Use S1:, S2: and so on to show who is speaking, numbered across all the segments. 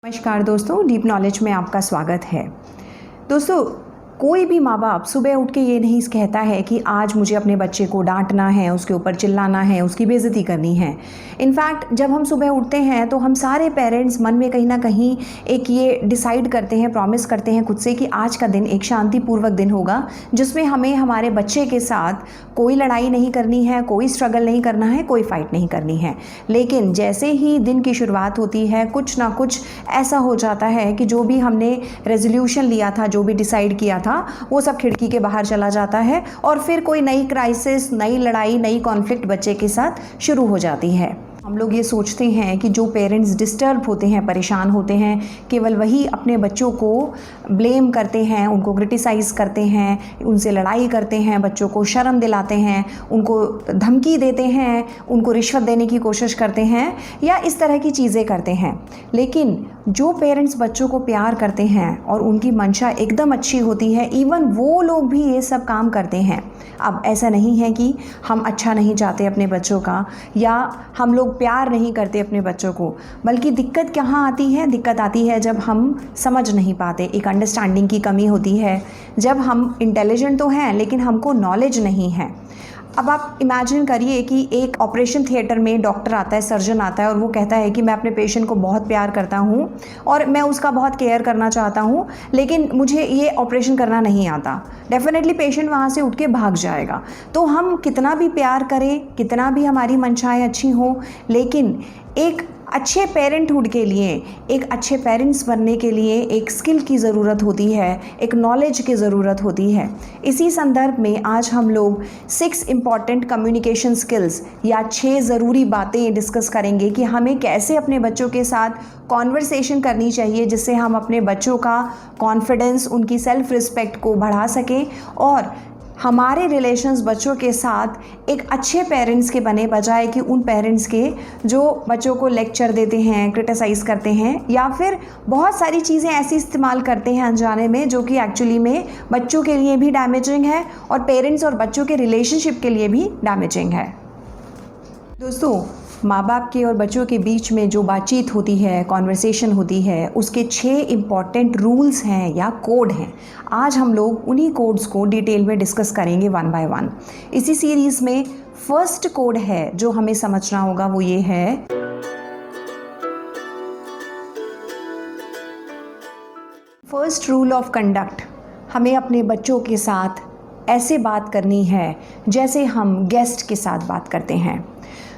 S1: नमस्कार दोस्तों, deep knowledge में आपका स्वागत है। दोस्तों, कोई भी माँ बाप सुबह उठ के ये नहीं कहता है कि आज मुझे अपने बच्चे को डांटना है, उसके ऊपर चिल्लाना है, उसकी बेइज्जती करनी है। इनफैक्ट जब हम सुबह उठते हैं तो हम सारे पेरेंट्स मन में कहीं ना कहीं एक ये डिसाइड करते हैं, प्रॉमिस करते हैं खुद से कि आज का दिन एक शांतिपूर्वक दिन होगा जिसमें हमें हमारे बच्चे के साथ कोई लड़ाई नहीं करनी है, कोई स्ट्रगल नहीं करना है, कोई फाइट नहीं करनी है। लेकिन जैसे ही दिन की शुरुआत होती है कुछ ना कुछ ऐसा हो जाता है कि जो भी हमने रेजोल्यूशन लिया था, जो भी डिसाइड किया था, वो सब खिड़की के बाहर चला जाता है और फिर कोई नई क्राइसिस, नई लड़ाई, नई कॉन्फ्लिक्ट बच्चे के साथ शुरू हो जाती है। हम लोग ये सोचते हैं कि जो पेरेंट्स डिस्टर्ब होते हैं, परेशान होते हैं, केवल वही अपने बच्चों को ब्लेम करते हैं, उनको क्रिटिसाइज़ करते हैं, उनसे लड़ाई करते हैं, बच्चों को शर्म दिलाते हैं, उनको धमकी देते हैं, उनको रिश्वत देने की कोशिश करते हैं या इस तरह की चीज़ें करते हैं। लेकिन जो पेरेंट्स बच्चों को प्यार करते हैं और उनकी मंशा एकदम अच्छी होती है, इवन वो लोग भी ये सब काम करते हैं। अब ऐसा नहीं है कि हम अच्छा नहीं चाहते अपने बच्चों का या हम लोग प्यार नहीं करते अपने बच्चों को, बल्कि दिक्कत कहाँ आती है? दिक्कत आती है जब हम समझ नहीं पाते, एक अंडरस्टैंडिंग की कमी होती है, जब हम इंटेलिजेंट तो हैं लेकिन हमको नॉलेज नहीं है। अब आप इमेजिन करिए कि एक ऑपरेशन थिएटर में डॉक्टर आता है, सर्जन आता है और वो कहता है कि मैं अपने पेशेंट को बहुत प्यार करता हूँ और मैं उसका बहुत केयर करना चाहता हूँ, लेकिन मुझे ये ऑपरेशन करना नहीं आता। डेफिनेटली पेशेंट वहाँ से उठ के भाग जाएगा। तो हम कितना भी प्यार करें, कितना भी हमारी मंशाएं अच्छी हों, लेकिन एक अच्छे पेरेंटहुड के लिए, एक अच्छे पेरेंट्स बनने के लिए एक स्किल की ज़रूरत होती है, एक नॉलेज की ज़रूरत होती है। इसी संदर्भ में आज हम लोग 6 इम्पॉर्टेंट कम्युनिकेशन स्किल्स या 6 ज़रूरी बातें डिस्कस करेंगे कि हमें कैसे अपने बच्चों के साथ कॉन्वर्सेशन करनी चाहिए जिससे हम अपने बच्चों का कॉन्फिडेंस, उनकी सेल्फ रिस्पेक्ट को बढ़ा सकें और हमारे रिलेशंस बच्चों के साथ एक अच्छे पेरेंट्स के बने, बजाय कि उन पेरेंट्स के जो बच्चों को लेक्चर देते हैं, क्रिटिसाइज़ करते हैं या फिर बहुत सारी चीज़ें ऐसी इस्तेमाल करते हैं अनजाने में जो कि एक्चुअली में बच्चों के लिए भी डैमेजिंग है और पेरेंट्स और बच्चों के रिलेशनशिप के लिए भी डैमेजिंग है। दोस्तों, माँ बाप के और बच्चों के बीच में जो बातचीत होती है, कॉन्वर्सेशन होती है, उसके 6 इम्पॉर्टेंट रूल्स हैं या कोड हैं। आज हम लोग उन्हीं कोड्स को डिटेल में डिस्कस करेंगे वन बाय वन। इसी सीरीज़ में फर्स्ट कोड है जो हमें समझना होगा, वो ये है फर्स्ट रूल ऑफ कंडक्ट। हमें अपने बच्चों के साथ ऐसे बात करनी है जैसे हम गेस्ट के साथ बात करते हैं।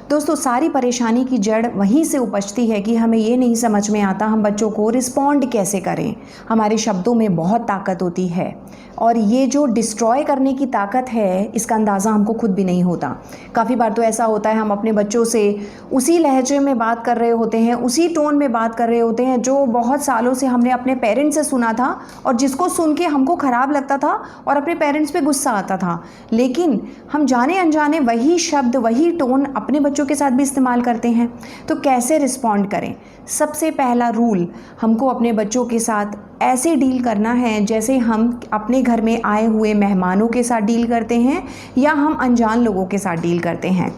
S1: दोस्तों, सारी परेशानी की जड़ वहीं से उपजती है कि हमें ये नहीं समझ में आता हम बच्चों को रिस्पॉन्ड कैसे करें। हमारे शब्दों में बहुत ताकत होती है और ये जो डिस्ट्रॉय करने की ताकत है इसका अंदाज़ा हमको खुद भी नहीं होता। काफ़ी बार तो ऐसा होता है हम अपने बच्चों से उसी लहजे में बात कर रहे होते हैं, उसी टोन में बात कर रहे होते हैं जो बहुत सालों से हमने अपने पेरेंट्स से सुना था और जिसको सुन के हमको ख़राब लगता था और अपने पेरेंट्स पे गुस्सा आता था। लेकिन हम जाने अनजाने वही शब्द, वही टोन अपने बच्चों के साथ भी इस्तेमाल करते हैं। तो कैसे रिस्पॉन्ड करें? सबसे पहला रूल, हमको अपने बच्चों के साथ ऐसे डील करना है जैसे हम अपने घर में आए हुए मेहमानों के साथ डील करते हैं या हम अनजान लोगों के साथ डील करते हैं।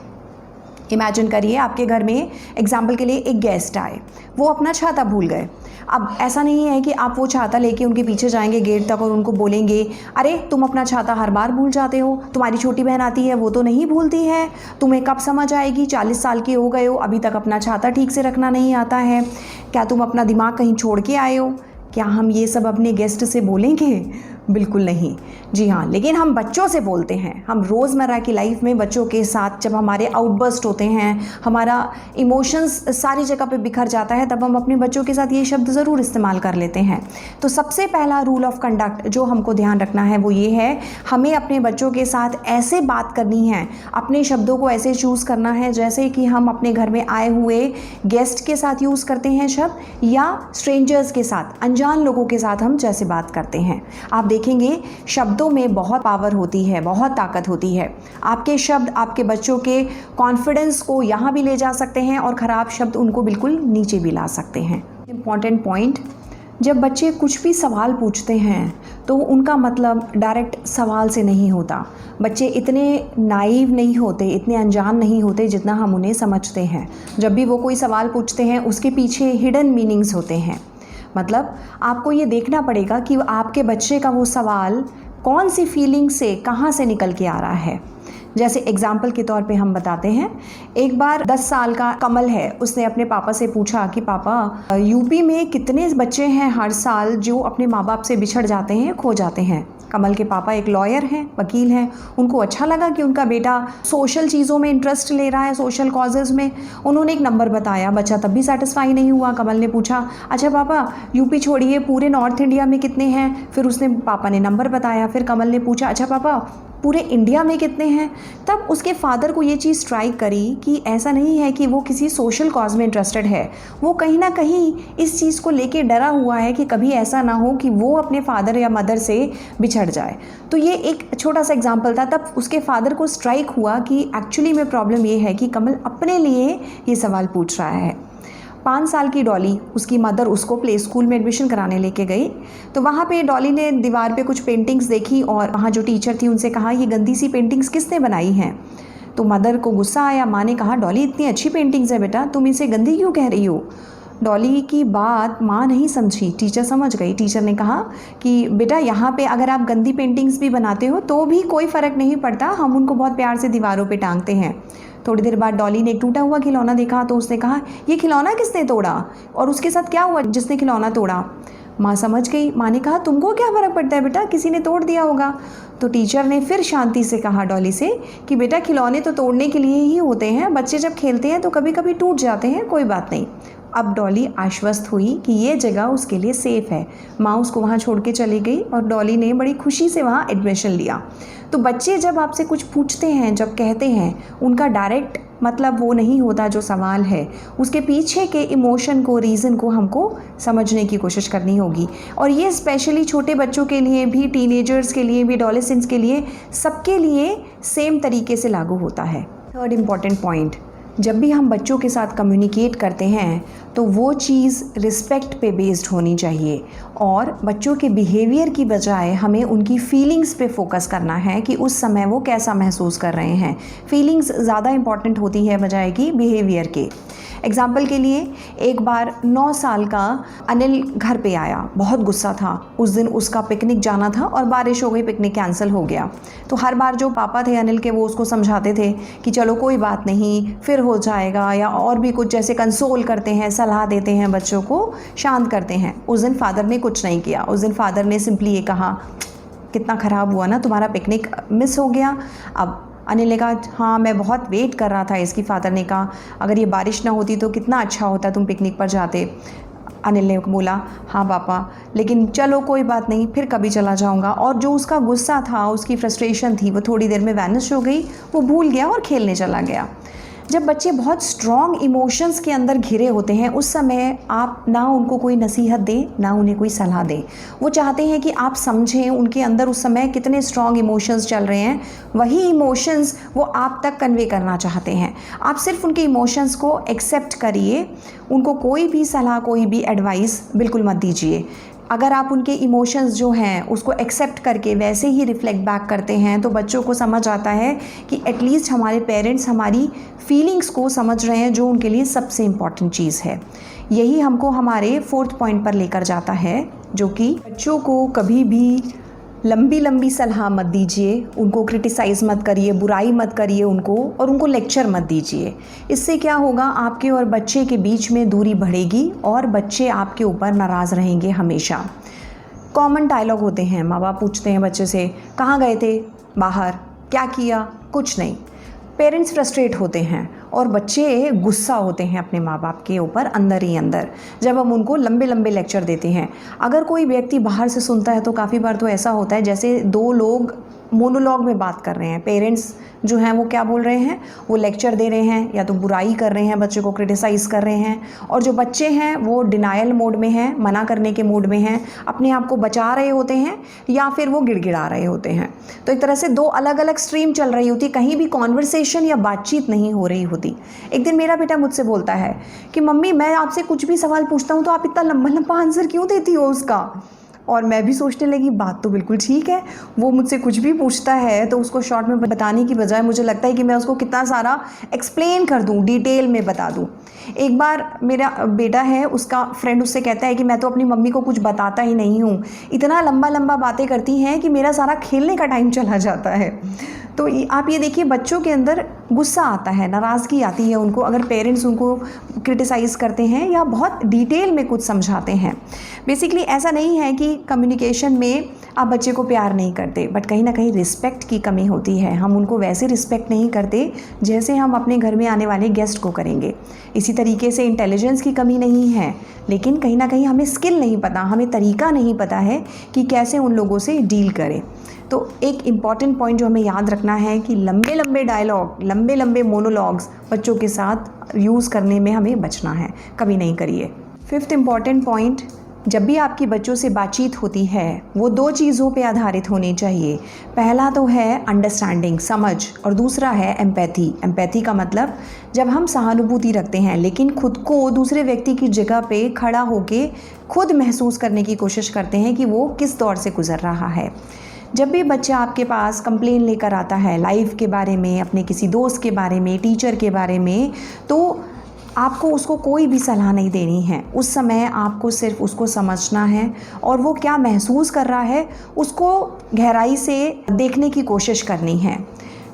S1: इमेजिन करिए आपके घर में एग्जाम्पल के लिए एक गेस्ट आए, वो अपना छाता भूल गए। अब ऐसा नहीं है कि आप वो छाता लेके उनके पीछे जाएंगे गेट तक और उनको बोलेंगे, अरे तुम अपना छाता हर बार भूल जाते हो, तुम्हारी छोटी बहन आती है वो तो नहीं भूलती है, तुम्हें कब समझ आएगी, 40 साल के हो गए हो अभी तक अपना छाता ठीक से रखना नहीं आता है, क्या तुम अपना दिमाग कहीं छोड़ के आए हो? क्या हम ये सब अपने गेस्ट से बोलेंगे? बिल्कुल नहीं। जी हाँ, लेकिन हम बच्चों से बोलते हैं। हम रोज़मर्रा की लाइफ में बच्चों के साथ जब हमारे आउटबर्स्ट होते हैं, हमारा इमोशंस सारी जगह पे बिखर जाता है, तब हम अपने बच्चों के साथ ये शब्द ज़रूर इस्तेमाल कर लेते हैं। तो सबसे पहला रूल ऑफ कंडक्ट जो हमको ध्यान रखना है वो ये है, हमें अपने बच्चों के साथ ऐसे बात करनी है, अपने शब्दों को ऐसे चूज़ करना है जैसे कि हम अपने घर में आए हुए गेस्ट के साथ यूज़ करते हैं शब्द या स्ट्रेंजर्स के साथ, अनजान लोगों के साथ हम जैसे बात करते हैं। आप देखेंगे शब्दों में बहुत पावर होती है, बहुत ताकत होती है। आपके शब्द आपके बच्चों के कॉन्फिडेंस को यहाँ भी ले जा सकते हैं और ख़राब शब्द उनको बिल्कुल नीचे भी ला सकते हैं। इम्पॉर्टेंट पॉइंट, जब बच्चे कुछ भी सवाल पूछते हैं तो उनका मतलब डायरेक्ट सवाल से नहीं होता। बच्चे इतने नाइव नहीं होते, इतने अनजान नहीं होते जितना हम उन्हें समझते हैं। जब भी वो कोई सवाल पूछते हैं उसके पीछे हिडन मीनिंग्स होते हैं। मतलब आपको ये देखना पड़ेगा कि आपके बच्चे का वो सवाल कौन सी फीलिंग से, कहाँ से निकल के आ रहा है। जैसे एग्जाम्पल के तौर पे हम बताते हैं, एक बार 10 साल का कमल है, उसने अपने पापा से पूछा कि पापा यूपी में कितने बच्चे हैं हर साल जो अपने माँ बाप से बिछड़ जाते हैं, खो जाते हैं। कमल के पापा एक लॉयर हैं, वकील हैं। उनको अच्छा लगा कि उनका बेटा सोशल चीज़ों में इंटरेस्ट ले रहा है, सोशल कॉजेज़ में। उन्होंने एक नंबर बताया। बच्चा तब भी सेटिस्फाई नहीं हुआ। कमल ने पूछा, अच्छा पापा यूपी छोड़िए, पूरे नॉर्थ इंडिया में कितने हैं? फिर उसने, पापा ने नंबर बताया। फिर कमल ने पूछा, अच्छा पापा पूरे इंडिया में कितने हैं? तब उसके फादर को ये चीज़ स्ट्राइक करी कि ऐसा नहीं है कि वो किसी सोशल कॉज में इंटरेस्टेड है, वो कहीं ना कहीं इस चीज़ को लेके डरा हुआ है कि कभी ऐसा ना हो कि वो अपने फादर या मदर से बिछड़ जाए। तो ये एक छोटा सा एग्जाम्पल था। तब उसके फादर को स्ट्राइक हुआ कि एक्चुअली में प्रॉब्लम ये है कि कमल अपने लिए ये सवाल पूछ रहा है। 5 साल की डॉली, उसकी मदर उसको प्ले स्कूल में एडमिशन कराने लेके गई। तो वहाँ पे डॉली ने दीवार पे कुछ पेंटिंग्स देखी और वहाँ जो टीचर थी उनसे कहा, ये गंदी सी पेंटिंग्स किसने बनाई हैं? तो मदर को गुस्सा आया। माँ ने कहा, डॉली इतनी अच्छी पेंटिंग्स है बेटा, तुम इसे गंदी क्यों कह रही हो? डॉली की बात माँ नहीं समझी, टीचर समझ गई। टीचर ने कहा कि बेटा यहाँ पे अगर आप गंदी पेंटिंग्स भी बनाते हो तो भी कोई फ़र्क नहीं पड़ता, हम उनको बहुत प्यार से दीवारों पे टांगते हैं। थोड़ी देर बाद डॉली ने एक टूटा हुआ खिलौना देखा तो उसने कहा, ये खिलौना किसने तोड़ा और उसके साथ क्या हुआ जिसने खिलौना तोड़ा? माँ समझ गई। माँ ने कहा, तुमको क्या फ़र्क पड़ता है बेटा, किसी ने तोड़ दिया होगा। तो टीचर ने फिर शांति से कहा डॉली से कि बेटा खिलौने तो तोड़ने के लिए ही होते हैं, बच्चे जब खेलते हैं तो कभी कभी टूट जाते हैं, कोई बात नहीं। अब डॉली आश्वस्त हुई कि ये जगह उसके लिए सेफ़ है। माँ उसको वहाँ छोड़ के चली गई और डॉली ने बड़ी खुशी से वहाँ एडमिशन लिया। तो बच्चे जब आपसे कुछ पूछते हैं, जब कहते हैं, उनका डायरेक्ट मतलब वो नहीं होता जो सवाल है, उसके पीछे के इमोशन को, रीज़न को हमको समझने की कोशिश करनी होगी। और ये स्पेशली छोटे बच्चों के लिए भी, टीनेजर्स के लिए भी, एडोलेसेंट्स के लिए, सबके लिए सेम तरीके से लागू होता है। थर्ड इम्पॉर्टेंट पॉइंट, जब भी हम बच्चों के साथ कम्युनिकेट करते हैं तो वो चीज़ रिस्पेक्ट पे बेस्ड होनी चाहिए और बच्चों के बिहेवियर की बजाय हमें उनकी फीलिंग्स पे फोकस करना है कि उस समय वो कैसा महसूस कर रहे हैं। फीलिंग्स ज़्यादा इम्पॉर्टेंट होती है बजाय कि बिहेवियर के। एग्जाम्पल के लिए, एक बार 9 साल का अनिल घर पे आया, बहुत गुस्सा था। उस दिन उसका पिकनिक जाना था और बारिश हो गई, पिकनिक कैंसिल हो गया। तो हर बार जो पापा थे अनिल के, वो उसको समझाते थे कि चलो कोई बात नहीं, फिर हो जाएगा, या और भी कुछ जैसे कंसोल करते हैं, सलाह देते हैं, बच्चों को शांत करते हैं। उस दिन फादर ने कुछ नहीं किया। उस दिन फादर ने सिंपली ये कहा, कितना ख़राब हुआ ना, तुम्हारा पिकनिक मिस हो गया। अब अनिल ने कहा, हाँ मैं बहुत वेट कर रहा था इसकी। फादर ने कहा, अगर ये बारिश ना होती तो कितना अच्छा होता, तुम पिकनिक पर जाते। अनिल ने बोला, हाँ पापा, लेकिन चलो कोई बात नहीं, फिर कभी चला जाऊंगा। और जो उसका गुस्सा था, उसकी फ्रस्ट्रेशन थी, वो थोड़ी देर में वैनिश हो गई, वो भूल गया और खेलने चला गया। जब बच्चे बहुत स्ट्रॉन्ग इमोशंस के अंदर घिरे होते हैं, उस समय आप ना उनको कोई नसीहत दें, ना उन्हें कोई सलाह दें। वो चाहते हैं कि आप समझें उनके अंदर उस समय कितने स्ट्रॉन्ग इमोशंस चल रहे हैं, वही इमोशंस वो आप तक कन्वे करना चाहते हैं। आप सिर्फ उनके इमोशंस को एक्सेप्ट करिए, उनको कोई भी सलाह, कोई भी एडवाइस बिल्कुल मत दीजिए। अगर आप उनके इमोशंस जो हैं उसको एक्सेप्ट करके वैसे ही रिफ्लेक्ट बैक करते हैं तो बच्चों को समझ आता है कि एटलीस्ट हमारे पेरेंट्स हमारी फीलिंग्स को समझ रहे हैं, जो उनके लिए सबसे इम्पॉर्टेंट चीज़ है। यही हमको हमारे 4th पॉइंट पर लेकर जाता है, जो कि बच्चों को कभी भी लंबी लंबी सलाह मत दीजिए, उनको क्रिटिसाइज़ मत करिए, बुराई मत करिए उनको, और उनको लेक्चर मत दीजिए। इससे क्या होगा, आपके और बच्चे के बीच में दूरी बढ़ेगी और बच्चे आपके ऊपर नाराज़ रहेंगे हमेशा। कॉमन डायलॉग होते हैं, माँ बाप पूछते हैं बच्चे से, कहाँ गए थे, बाहर, क्या किया, कुछ नहीं। पेरेंट्स फ्रस्ट्रेट होते हैं और बच्चे गुस्सा होते हैं अपने माँ बाप के ऊपर अंदर ही अंदर, जब हम उनको लंबे लंबे लेक्चर देते हैं। अगर कोई व्यक्ति बाहर से सुनता है तो काफ़ी बार तो ऐसा होता है जैसे 2 लोग मोनोलॉग में बात कर रहे हैं। पेरेंट्स जो हैं वो क्या बोल रहे हैं, वो लेक्चर दे रहे हैं, या तो बुराई कर रहे हैं, बच्चे को क्रिटिसाइज़ कर रहे हैं, और जो बच्चे हैं वो डिनायल मोड में हैं, मना करने के मूड में हैं, अपने आप को बचा रहे होते हैं, या फिर वो गिड़गिड़ा रहे होते हैं। तो एक तरह से 2 अलग अलग स्ट्रीम चल रही होती, कहीं भी कॉन्वर्सेशन या बातचीत नहीं हो रही होती। एक दिन मेरा बेटा मुझसे बोलता है कि मम्मी, मैं आपसे कुछ भी सवाल पूछता हूँ तो आप इतना लंबा लंबा आंसर क्यों देती हो उसका। और मैं भी सोचने लगी बात तो बिल्कुल ठीक है, वो मुझसे कुछ भी पूछता है तो उसको शॉर्ट में बताने की बजाय मुझे लगता है कि मैं उसको कितना सारा एक्सप्लेन कर दूँ, डिटेल में बता दूँ। एक बार मेरा बेटा है, उसका फ्रेंड उससे कहता है कि मैं तो अपनी मम्मी को कुछ बताता ही नहीं हूँ, इतना लंबा लंबा बातें करती हैं कि मेरा सारा खेलने का टाइम चला जाता है। तो आप ये देखिए, बच्चों के अंदर गुस्सा आता है, नाराज़गी आती है उनको अगर पेरेंट्स उनको क्रिटिसाइज़ करते हैं या बहुत डिटेल में कुछ समझाते हैं। बेसिकली ऐसा नहीं है कि कम्युनिकेशन में आप बच्चे को प्यार नहीं करते, बट कहीं ना कहीं रिस्पेक्ट की कमी होती है। हम उनको वैसे रिस्पेक्ट नहीं करते जैसे हम अपने घर में आने वाले गेस्ट को करेंगे। इसी तरीके से इंटेलिजेंस की कमी नहीं है, लेकिन कहीं ना कहीं हमें स्किल नहीं पता, हमें तरीका नहीं पता है कि कैसे उन लोगों से डील करें। तो एक इम्पॉर्टेंट पॉइंट जो हमें याद रखना है कि लंबे लंबे डायलॉग, लंबे लंबे मोनोलॉग्स बच्चों के साथ यूज़ करने में हमें बचना है, कभी नहीं करिए। फिफ्थ इम्पॉर्टेंट पॉइंट, जब भी आपकी बच्चों से बातचीत होती है वो 2 चीज़ों पे आधारित होनी चाहिए। पहला तो है अंडरस्टैंडिंग, समझ, और दूसरा है एम्पैथी। एम्पैथी का मतलब जब हम सहानुभूति रखते हैं लेकिन खुद को दूसरे व्यक्ति की जगह पे खड़ा होके खुद महसूस करने की कोशिश करते हैं कि वो किस दौर से गुज़र रहा है। जब भी बच्चा आपके पास कंप्लेन लेकर आता है लाइफ के बारे में, अपने किसी दोस्त के बारे में, टीचर के बारे में, तो आपको उसको कोई भी सलाह नहीं देनी है। उस समय आपको सिर्फ उसको समझना है और वो क्या महसूस कर रहा है उसको गहराई से देखने की कोशिश करनी है।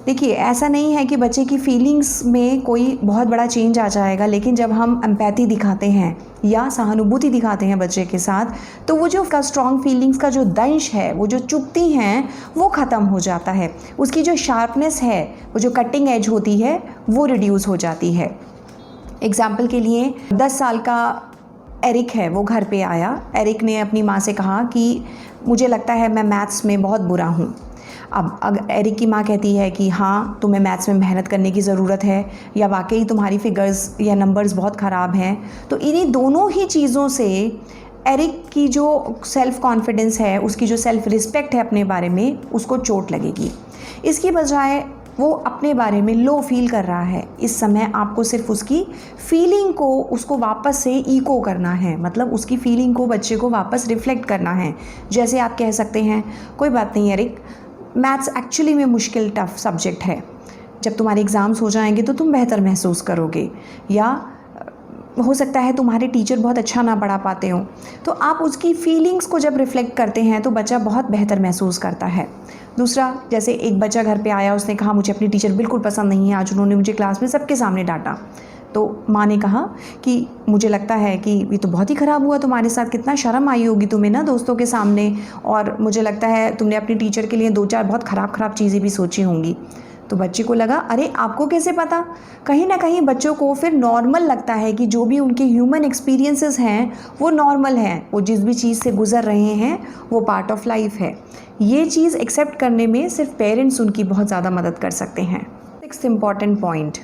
S1: देखिए, ऐसा नहीं है कि बच्चे की फीलिंग्स में कोई बहुत बड़ा चेंज आ जाएगा, लेकिन जब हम एम्पैथी दिखाते हैं या सहानुभूति दिखाते हैं बच्चे के साथ, तो वो जो उसका स्ट्रॉन्ग फीलिंग्स का जो दंश है, वो जो चुभती हैं, वो ख़त्म हो जाता है। उसकी जो शार्पनेस है, वो जो कटिंग एज होती है, वो रिड्यूस हो जाती है। एग्ज़ाम्पल के लिए 10 साल का एरिक है, वो घर पे आया। एरिक ने अपनी माँ से कहा कि मुझे लगता है मैं मैथ्स में बहुत बुरा हूँ। अब अगर एरिक की माँ कहती है कि हाँ, तुम्हें मैथ्स में मेहनत करने की ज़रूरत है, या वाकई तुम्हारी फिगर्स या नंबर्स बहुत ख़राब हैं, तो इन्हीं दोनों ही चीज़ों से एरिक की जो सेल्फ़ कॉन्फिडेंस है, उसकी जो सेल्फ़ रिस्पेक्ट है अपने बारे में, उसको चोट लगेगी। इसकी बजाय वो अपने बारे में लो फील कर रहा है। इस समय आपको सिर्फ उसकी फीलिंग को उसको वापस से इको करना है, मतलब उसकी फीलिंग को बच्चे को वापस रिफ्लेक्ट करना है। जैसे आप कह सकते हैं, कोई बात नहीं एरिक, मैथ्स एक्चुअली में मुश्किल टफ सब्जेक्ट है, जब तुम्हारे एग्ज़ाम्स हो जाएंगे तो तुम बेहतर महसूस करोगे, या हो सकता है तुम्हारे टीचर बहुत अच्छा ना पढ़ा पाते हो। तो आप उसकी फीलिंग्स को जब रिफ्लेक्ट करते हैं तो बच्चा बहुत बेहतर महसूस करता है। दूसरा, जैसे एक बच्चा घर पे आया, उसने कहा मुझे अपनी टीचर बिल्कुल पसंद नहीं है, आज उन्होंने मुझे क्लास में सबके सामने डांटा। तो माँ ने कहा कि मुझे लगता है कि ये तो बहुत ही ख़राब हुआ तुम्हारे साथ, कितना शर्म आई होगी तुम्हें ना दोस्तों के सामने, और मुझे लगता है तुमने अपनी टीचर के लिए 2-4 बहुत ख़राब चीज़ें भी सोची होंगी। तो बच्चे को लगा, अरे आपको कैसे पता? कहीं ना कहीं बच्चों को फिर नॉर्मल लगता है कि जो भी उनके ह्यूमन एक्सपीरियंसेस हैं वो नॉर्मल हैं, वो जिस भी चीज़ से गुज़र रहे हैं वो पार्ट ऑफ लाइफ है। ये चीज़ एक्सेप्ट करने में सिर्फ पेरेंट्स उनकी बहुत ज़्यादा मदद कर सकते हैं। 6th इम्पॉर्टेंट पॉइंट,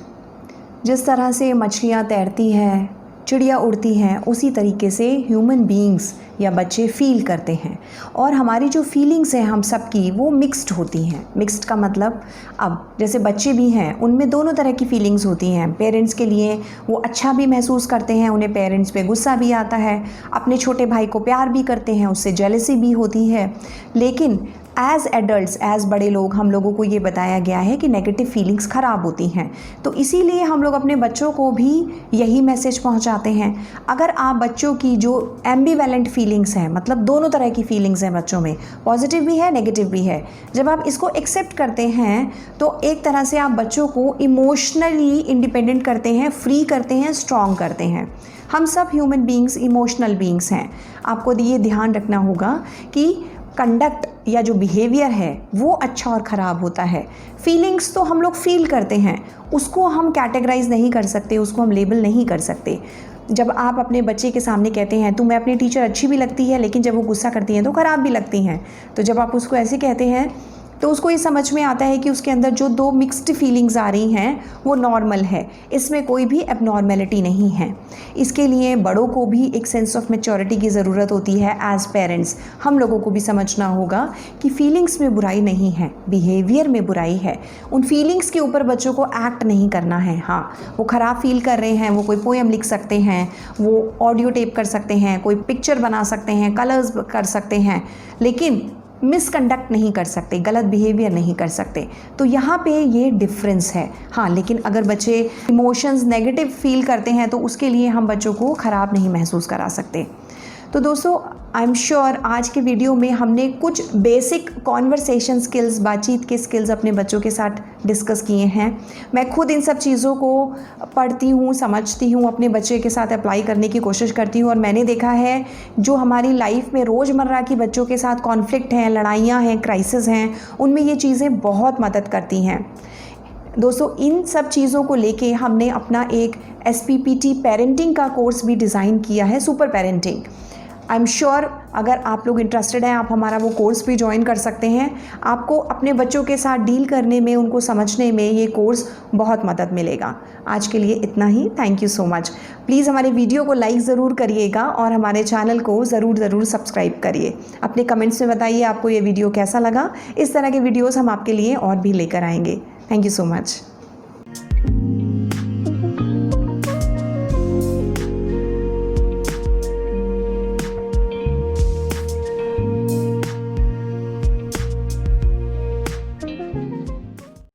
S1: जिस तरह से मछलियाँ तैरती हैं, चिड़िया उड़ती हैं, उसी तरीके से ह्यूमन बीइंग्स या बच्चे फील करते हैं, और हमारी जो फीलिंग्स हैं हम सब की, वो मिक्स्ड होती हैं। मिक्स्ड का मतलब, अब जैसे बच्चे भी हैं, उनमें दोनों तरह की फीलिंग्स होती हैं। पेरेंट्स के लिए वो अच्छा भी महसूस करते हैं, उन्हें पेरेंट्स पे गुस्सा भी आता है, अपने छोटे भाई को प्यार भी करते हैं, उससे जेलसी भी होती है। लेकिन एज़ एडल्ट्स, एज़ बड़े लोग, हम लोगों को ये बताया गया है कि नेगेटिव फीलिंग्स ख़राब होती हैं। तो इसीलिए हम लोग अपने बच्चों को भी यही मैसेज पहुंचाते हैं। अगर आप बच्चों की जो एम्बिवेलेंट फीलिंग्स हैं, मतलब दोनों तरह की फीलिंग्स हैं बच्चों में, पॉजिटिव भी है, नेगेटिव भी है, जब आप इसको एक्सेप्ट करते हैं तो एक तरह से आप बच्चों को इमोशनली इंडिपेंडेंट करते हैं, फ्री करते हैं, स्ट्रॉन्ग करते हैं। हम सब ह्यूमन बीइंग्स इमोशनल बीइंग्स हैं। आपको ये ध्यान रखना होगा कि कंडक्ट या जो बिहेवियर है वो अच्छा और ख़राब होता है। फीलिंग्स तो हम लोग फील करते हैं, उसको हम कैटेगराइज नहीं कर सकते, उसको हम लेबल नहीं कर सकते। जब आप अपने बच्चे के सामने कहते हैं तुम्हें अपनी टीचर अच्छी भी लगती है, लेकिन जब वो गुस्सा करती हैं तो ख़राब भी लगती हैं, तो जब आप उसको ऐसे कहते हैं तो उसको ये समझ में आता है कि उसके अंदर जो 2 मिक्स्ड फीलिंग्स आ रही हैं वो नॉर्मल है, इसमें कोई भी एबनॉर्मेलिटी नहीं है। इसके लिए बड़ों को भी एक सेंस ऑफ मैच्योरिटी की ज़रूरत होती है। एज पेरेंट्स हम लोगों को भी समझना होगा कि फीलिंग्स में बुराई नहीं है, बिहेवियर में बुराई है। उन फीलिंग्स के ऊपर बच्चों को एक्ट नहीं करना है। हाँ, वो ख़राब फील कर रहे हैं, वो कोई पोएम लिख सकते हैं, वो ऑडियो टेप कर सकते हैं, कोई पिक्चर बना सकते हैं, कलर्स कर सकते हैं, लेकिन मिसकंडक्ट नहीं कर सकते, गलत बिहेवियर नहीं कर सकते। तो यहाँ पे ये डिफरेंस है। हाँ, लेकिन अगर बच्चे इमोशंस नेगेटिव फील करते हैं तो उसके लिए हम बच्चों को ख़राब नहीं महसूस करा सकते। तो दोस्तों, आई एम श्योर आज के वीडियो में हमने कुछ बेसिक कॉन्वर्सेशन स्किल्स, बातचीत के स्किल्स अपने बच्चों के साथ डिस्कस किए हैं। मैं खुद इन सब चीज़ों को पढ़ती हूँ, समझती हूँ, अपने बच्चे के साथ अप्लाई करने की कोशिश करती हूँ और मैंने देखा है जो हमारी लाइफ में रोज़मर्रा की बच्चों के साथ कॉन्फ्लिक्ट हैं, लड़ाइयाँ हैं, क्राइसिस हैं, उनमें ये चीज़ें बहुत मदद करती हैं। दोस्तों, इन सब चीज़ों को लेके हमने अपना एक SPPT पेरेंटिंग का कोर्स भी डिज़ाइन किया है, super parenting. I am sure अगर आप लोग इंटरेस्टेड हैं, आप हमारा वो कोर्स भी ज्वाइन कर सकते हैं। आपको अपने बच्चों के साथ डील करने में, उनको समझने में ये कोर्स बहुत मदद मिलेगा। आज के लिए इतना ही। Thank you so much. Please हमारे वीडियो को लाइक ज़रूर करिएगा और हमारे चैनल को ज़रूर सब्सक्राइब करिए। अपने कमेंट्स में बताइए आपको ये वीडियो कैसा लगा। इस तरह के वीडियोज़ हम आपके लिए और भी लेकर आएंगे। Thank you so much.